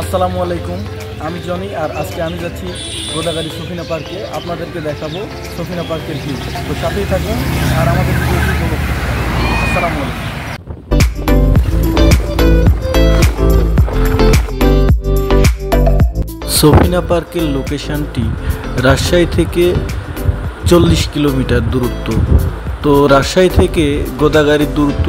আসসালামু আলাইকুম। আমি জনি আর আজকে আমি যাচ্ছি গোদাগাড়ি সফিনা পার্কে। আপনাদেরকে দেখাবো সফিনা পার্কের ভিউ। তো সাথেই থাকুন আর আমাদের ভিডিওটি উপভোগ করুন। আসসালামু আলাইকুম। সফিনা পার্কের লোকেশনটি রাজশাহী থেকে 40 কিলোমিটার দূরত্ব। তো রাজশাহী থেকে গোদাগাড়ির দূরত্ব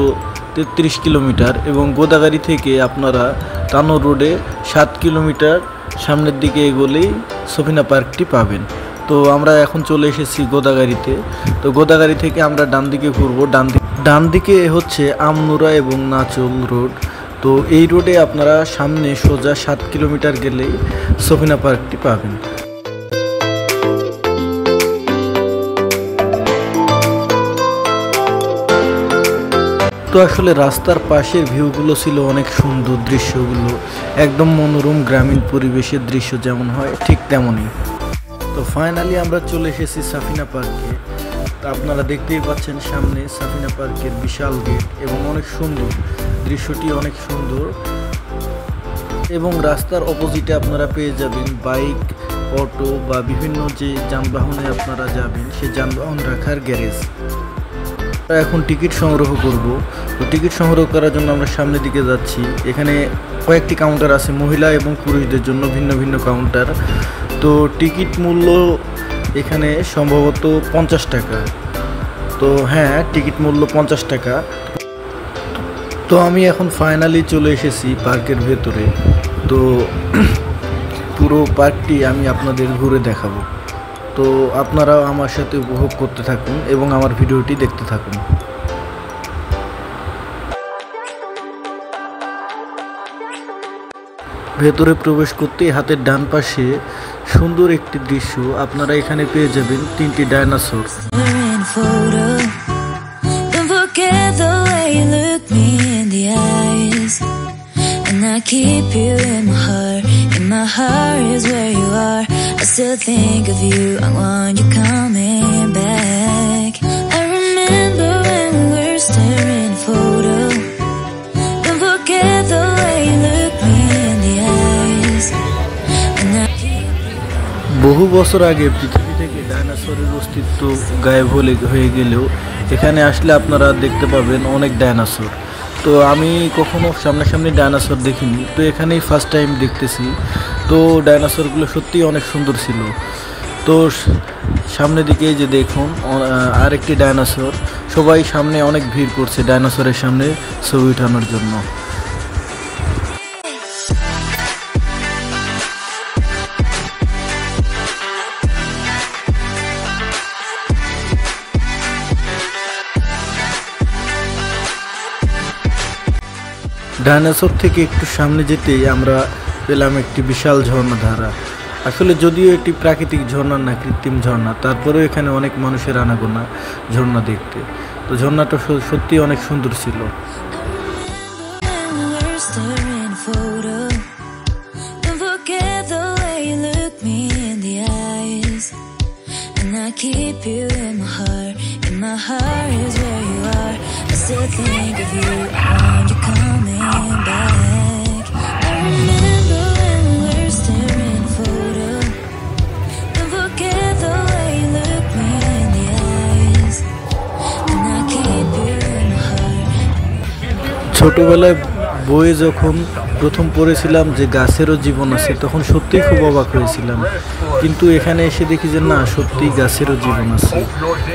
33 কিলোমিটার এবং গোদাগাড়ি থেকে আপনারা তানোর রোডে 7 কিলোমিটার সামনের দিকে এগোলেই সফিনা পার্কটি পাবেন। তো আমরা এখন চলে এসেছি গোদাগাড়িতে। তো গোদাগাড়ি থেকে আমরা ডান দিকে ঘুরবো। ডান দিকে হচ্ছে আমনুরা এবং নাচল রোড। তো এই রোডে আপনারা সামনে সোজা 7 কিলোমিটার গেলেই সফিনা পার্কটি পাবেন। তো আসলে রাস্তার পাশের ভিউগুলো ছিল অনেক সুন্দর, দৃশ্যগুলো একদম মনোরম গ্রামীণ পরিবেশের দৃশ্য যেমন হয় ঠিক তেমনই। তো ফাইনালি আমরা চলে এসেছি সাফিনা পার্কে। তো আপনারা দেখতেই পাচ্ছেন সামনে সাফিনা পার্কের বিশাল গেট এবং অনেক সুন্দর, দৃশ্যটি অনেক সুন্দর। এবং রাস্তার অপোজিটে আপনারা পেয়ে যাবেন বাইক, অটো বা বিভিন্ন যে যানবাহনে আপনারা যাবেন সেই যানবাহন রাখার গ্যারেজ। এখন টিকিট সংগ্রহ করব। তো টিকিট সংগ্রহ করার জন্য আমরা সামনের দিকে যাচ্ছি। এখানে কয়েকটি কাউন্টার আছে মহিলা এবং পুরুষদের জন্য, ভিন্ন ভিন্ন কাউন্টার। তো টিকিট মূল্য এখানে সম্ভবত 50 টাকা। তো হ্যাঁ, টিকিট মূল্য 50 টাকা। তো আমি এখন ফাইনালি চলে এসেছি পার্কের ভেতরে। তো পুরো পার্কটি আমি আপনাদের ঘুরে দেখাবো। তো আপনারাও আমার সাথে উপভোগ করতে থাকুন এবং আমার ভিডিওটি দেখতে থাকুন। ভেতরে প্রবেশ করতে হাতের ডান পাশে সুন্দর একটি দৃশ্য আপনারা এখানে পেয়ে যাবেন 3টি dinosaur. I keep you in my heart is where you are. I still think of you, I want you coming back. I remember when we were staring photo. Don't forget the way you look me in the eyes. And I keep you. বহু বছর আগে পৃথিবী থেকে ডাইনোসরের অস্তিত্ব গায়েব হয়ে গেলেও এখানে আসলে আপনারা দেখতে পাবেন অনেক ডাইনোসর। তো আমি কখনো সামনাসামনি ডাইনোসর দেখিনি, তো এখানেই ফার্স্ট টাইম দেখতেছি। তো ডাইনোসরগুলো সত্যিই অনেক সুন্দর ছিল। তো সামনের দিকে যে দেখুন আরেকটি ডাইনোসর। সবাই সামনে অনেক ভিড় করছে ডাইনোসরের সামনে ছবি ওঠানোর জন্য। ডাইনোসর থেকে একটু সামনে যেতেই আমরা পেলাম একটি বিশাল ঝর্ণাধারা। আসলে যদিও এটি প্রাকৃতিক ঝর্ণা না, কৃত্রিম ঝর্ণা, তারপরেও এখানে অনেক মানুষের আনাগোনা ঝর্ণা দেখতে। তো ঝর্ণাটা সত্যি অনেক সুন্দর ছিল। Still think of you, I want you coming back. I remember when we were staring photo. Don't forget the way you look me in the eyes. And I keep you in my heart. ছোটবেলায় বইয়ে যখন প্রথম পড়েছিলাম যে গাছেরও জীবন আছে, তখন সত্যিই খুব অবাক হয়েছিলাম। কিন্তু এখানে এসে দেখি যে না, সত্যিই গাছেরও জীবন আছে।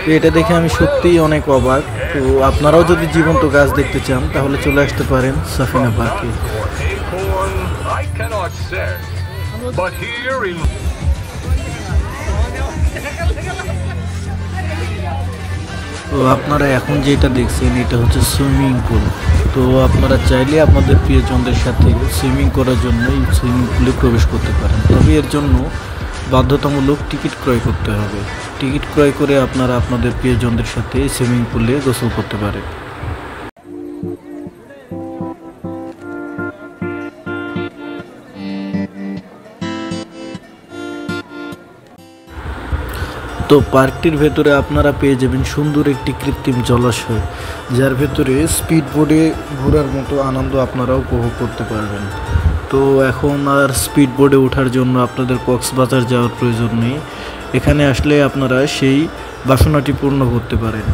তো এটা দেখে আমি সত্যিই অনেক অবাক। তো আপনারাও যদি জীবন্ত গাছ দেখতে চান তাহলে চলে আসতে পারেন সাফিনা পার্কে। তো আপনারা এখন যেটা দেখছেন এটা হচ্ছে সুইমিং পুল। তো আপনারা চাইলে আপনাদের প্রিয়জনদের সাথে সুইমিং করার জন্য এই সুইমিং পুলে প্রবেশ করতে পারেন। তবে এর জন্য বাধ্যতামূলক টিকিট ক্রয় করতে হবে। টিকিট ক্রয় করে আপনারা আপনাদের প্রিয়জনদের সাথে সুইমিং পুলে গোসল করতে পারেন। তো পার্কটির ভেতরে আপনারা পেয়ে যাবেন সুন্দর একটি কৃত্রিম জলাশয়, যার ভেতরে স্পিড বোর্ডে ঘোরার মতো আনন্দ আপনারা উপভোগ করতে পারবেন। তো এখন আর স্পিড বোটে ওঠার জন্য আপনাদের কক্সবাজার যাওয়ার প্রয়োজন নেই। এখানে আসলে আপনারা সেই বাসনাটি পূর্ণ করতে পারেন।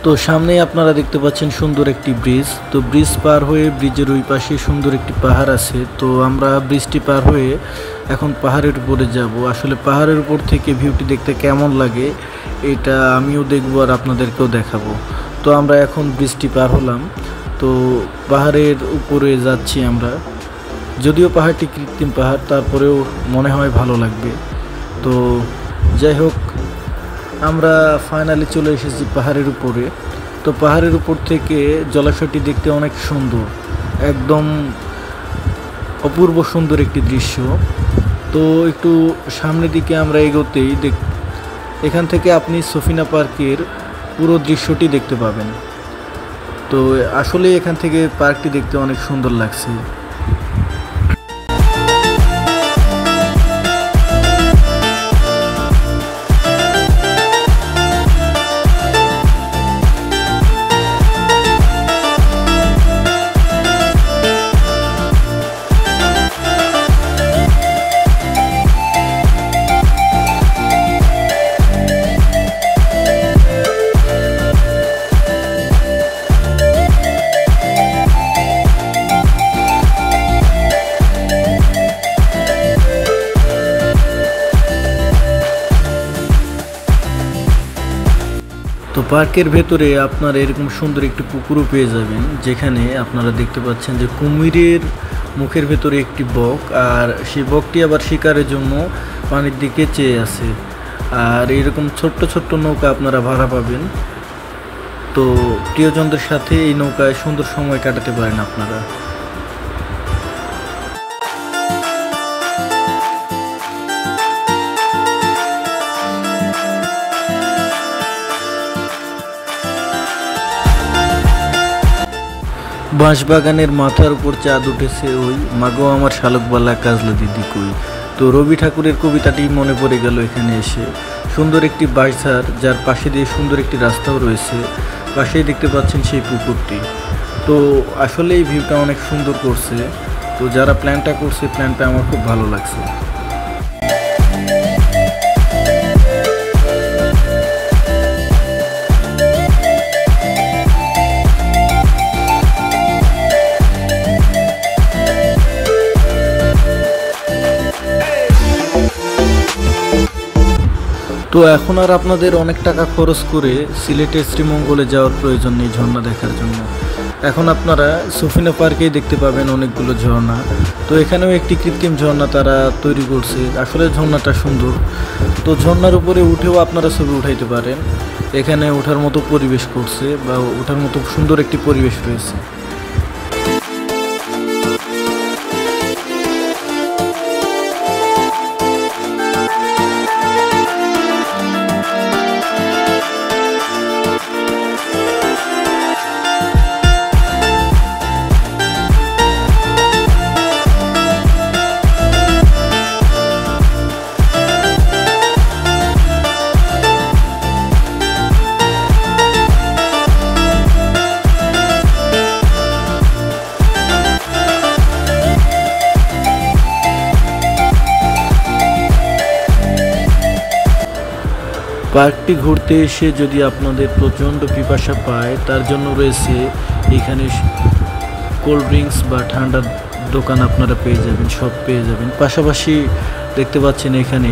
তো সামনেই আপনারা দেখতে পাচ্ছেন সুন্দর একটি ব্রিজ। তো ব্রিজ পার হয়ে ব্রিজের ওই পাশে সুন্দর একটি পাহাড় আছে। তো আমরা ব্রিজটি পার হয়ে এখন পাহাড়ের উপরে যাব। আসলে পাহাড়ের উপর থেকে ভিউটি দেখতে কেমন লাগে এটা আমিও দেখব আর আপনাদেরকেও দেখাবো। তো আমরা এখন ব্রিজটি পার হলাম, তো পাহাড়ের উপরে যাচ্ছি আমরা। যদিও পাহাড়টি কৃত্রিম পাহাড়, তারপরেও মনে হয় ভালো লাগবে। তো যাই হোক, আমরা ফাইনালি চলে এসেছি পাহাড়ের উপরে। তো পাহাড়ের উপর থেকে জলাশয়টি দেখতে অনেক সুন্দর, একদম অপূর্ব সুন্দর একটি দৃশ্য। তো একটু সামনের দিকে আমরা এগোতেই এখান থেকে আপনি সফিনা পার্কের পুরো দৃশ্যটি দেখতে পাবেন। তো আসলে এখান থেকে পার্কটি দেখতে অনেক সুন্দর লাগছে। তো পার্কের ভেতরে আপনারা এরকম সুন্দর একটি পুকুরও পেয়ে যাবেন, যেখানে আপনারা দেখতে পাচ্ছেন যে কুমিরের মুখের ভেতরে একটি বক, আর সেই বকটি আবার শিকারের জন্য পানির দিকে চেয়ে আছে। আর এরকম ছোট্ট ছোট্ট নৌকা আপনারা ভাড়া পাবেন। তো প্রিয়জনদের সাথে এই নৌকায় সুন্দর সময় কাটাতে পারেন আপনারা। বাঁশবাগানের মাথার উপর চাঁদ উঠেছে ওই, মাগো আমার শালকবালা কাজলা দিদি কই। তো রবি ঠাকুরের কবিতাটি মনে পড়ে গেল এখানে এসে। সুন্দর একটি বাঁশঝাড়, যার পাশে দিয়ে সুন্দর একটি রাস্তাও রয়েছে, পাশেই দেখতে পাচ্ছেন সেই পুকুরটি। তো আসলে এই ভিউটা অনেক সুন্দর করছে। তো যারা প্ল্যানটা করছে, প্ল্যানটা আমার খুব ভালো লাগছে। তো এখন আর আপনাদের অনেক টাকা খরচ করে সিলেটের শ্রীমঙ্গলে যাওয়ার প্রয়োজন নেই ঝর্ণা দেখার জন্য। এখন আপনারা সফিনা পার্কেই দেখতে পাবেন অনেকগুলো ঝর্ণা। তো এখানেও একটি কৃত্রিম ঝর্ণা তারা তৈরি করছে, আসলে ঝর্ণাটা সুন্দর। তো ঝর্ণার উপরে উঠেও আপনারা ছবি উঠাইতে পারেন। এখানে ওঠার মতো পরিবেশ করছে, বা ওঠার মতো সুন্দর একটি পরিবেশ রয়েছে। পার্কটি ঘুরতে এসে যদি আপনাদের প্রচণ্ড পিপাসা পায়, তার জন্য রয়েছে এখানে কোল্ড ড্রিঙ্কস বা ঠান্ডার দোকান আপনারা পেয়ে যাবেন, সব পেয়ে যাবেন। পাশাপাশি দেখতে পাচ্ছেন এখানে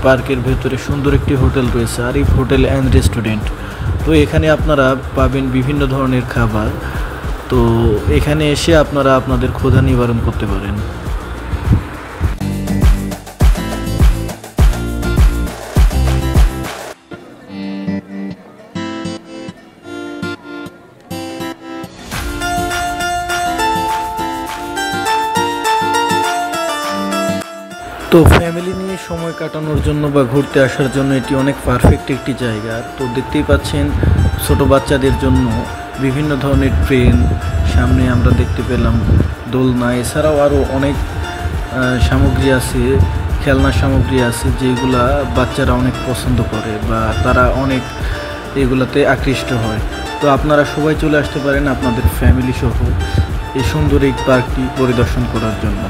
পার্কের ভেতরে সুন্দর একটি হোটেল রয়েছে, আরিফ হোটেল অ্যান্ড রেস্টুরেন্ট। তো এখানে আপনারা পাবেন বিভিন্ন ধরনের খাবার। তো এখানে এসে আপনারা আপনাদের ক্ষুধা নিবারণ করতে পারেন। তো ফ্যামিলি নিয়ে সময় কাটানোর জন্য বা ঘুরতে আসার জন্য এটি অনেক পারফেক্ট একটি জায়গা। তো দেখতেই পাচ্ছেন ছোট বাচ্চাদের জন্য বিভিন্ন ধরনের ট্রেন, সামনে আমরা দেখতে পেলাম দোলনা, এছাড়াও আরও অনেক সামগ্রী আছে, খেলনা সামগ্রী আছে যেগুলা বাচ্চারা অনেক পছন্দ করে বা তারা অনেক এগুলাতে আকৃষ্ট হয়। তো আপনারা সবাই চলে আসতে পারেন আপনাদের ফ্যামিলি সহ এই সুন্দর এই পার্কটি পরিদর্শন করার জন্য।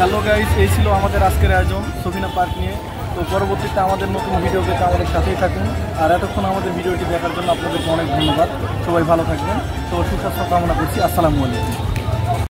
হ্যালো গাইস, এই ছিল আমাদের আজকের আয়োজন সফিনা পার্ক নিয়ে। তো পরবর্তীতে আমাদের নতুন ভিডিও পেতে আমাদের সাথেই থাকুন। আর এতক্ষণ আমাদের ভিডিওটি দেখার জন্য আপনাদেরকে অনেক ধন্যবাদ। সবাই ভালো থাকবেন। তো সুস্বাস্থ্য কামনা করছি। আসসালামু আলাইকুম।